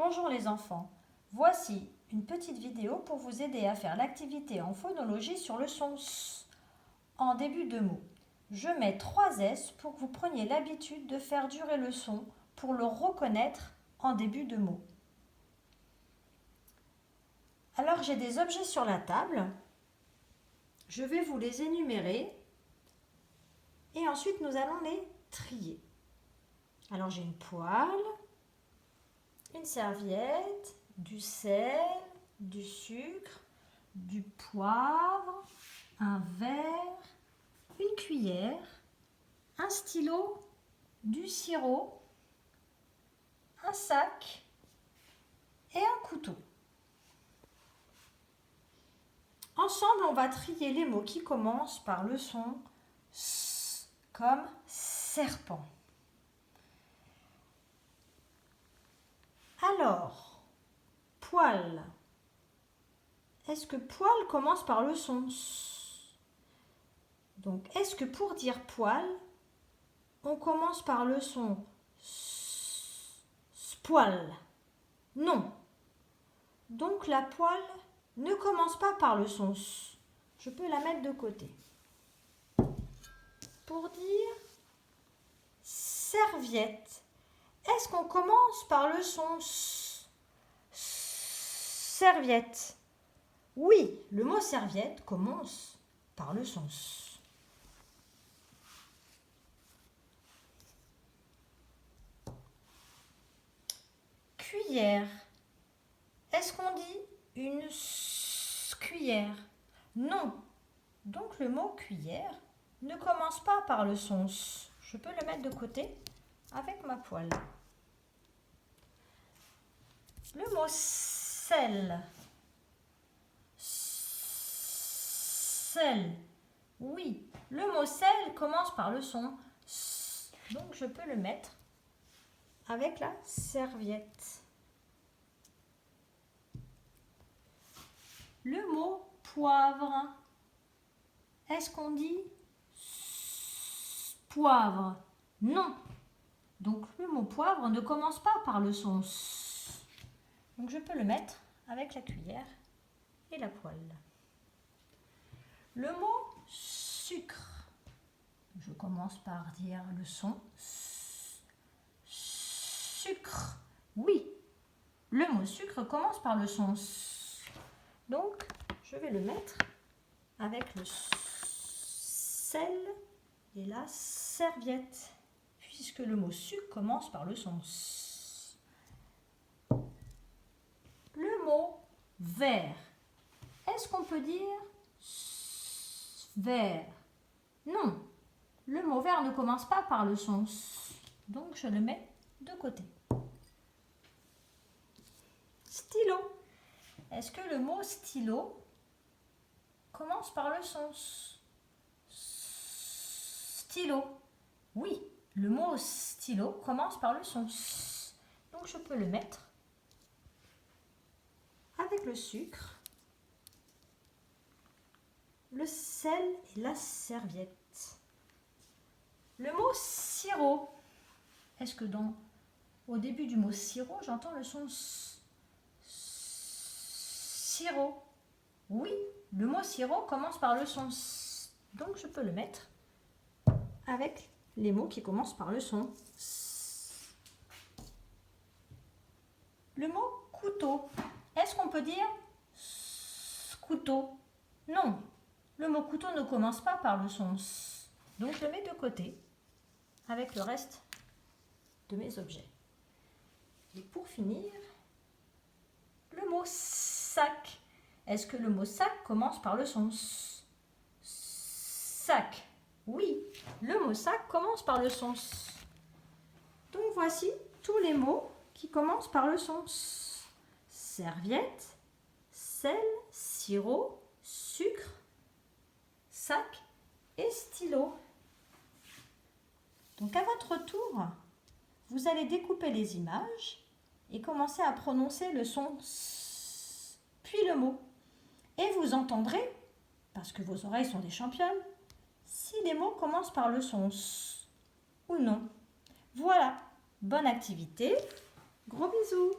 Bonjour les enfants, voici une petite vidéo pour vous aider à faire l'activité en phonologie sur le son S en début de mot. Je mets 3 S pour que vous preniez l'habitude de faire durer le son pour le reconnaître en début de mot. Alors j'ai des objets sur la table, je vais vous les énumérer et ensuite nous allons les trier. Alors j'ai une poêle, une serviette, du sel, du sucre, du poivre, un verre, une cuillère, un stylo, du sirop, un sac et un couteau. Ensemble, on va trier les mots qui commencent par le son S comme serpent. Alors, poil. Est-ce que poil commence par le son S? Donc, est-ce que pour dire poil, on commence par le son S, poil? Non. Donc, la poêle ne commence pas par le son S. Je peux la mettre de côté. Pour dire serviette, est-ce qu'on commence par le son S? Serviette. Oui, le mot serviette commence par le son S. Cuillère. Est-ce qu'on dit une cuillère? Non. Donc le mot cuillère ne commence pas par le son S. Je peux le mettre de côté avec ma poêle. Le mot sel. Sel. Oui, le mot sel commence par le son S. Donc je peux le mettre avec la serviette. Le mot poivre. Est-ce qu'on dit poivre? Non. Donc le mot poivre ne commence pas par le son S. Donc je peux le mettre avec la cuillère et la poêle. Le mot sucre. Je commence par dire le son S. Sucre. Oui, le mot sucre commence par le son S. Donc je vais le mettre avec le sel et la serviette, puisque le mot sucre commence par le son S. Le mot verre. Est-ce qu'on peut dire verre? Non, le mot verre ne commence pas par le son S. Donc je le mets de côté. Stylo. Est-ce que le mot stylo commence par le son S? Stylo. Oui, le mot stylo commence par le son S. Donc je peux le mettre avec le sucre, le sel et la serviette. Le mot sirop. Est-ce que au début du mot sirop, j'entends le son S? Sirop. Oui, le mot sirop commence par le son S. Donc je peux le mettre avec les mots qui commencent par le son S. Le mot couteau. Est-ce qu'on peut dire couteau? Non, le mot couteau ne commence pas par le son S. Donc je le mets de côté avec le reste de mes objets. Et pour finir, le mot sac. Est-ce que le mot sac commence par le son S? Sac. Oui, le mot sac commence par le son S. Donc voici tous les mots qui commencent par le son S. Serviette, sel, sirop, sucre, sac et stylo. Donc à votre tour, vous allez découper les images et commencer à prononcer le son S, puis le mot. Et vous entendrez, parce que vos oreilles sont des championnes, si les mots commencent par le son S ou non. Voilà, bonne activité, gros bisous.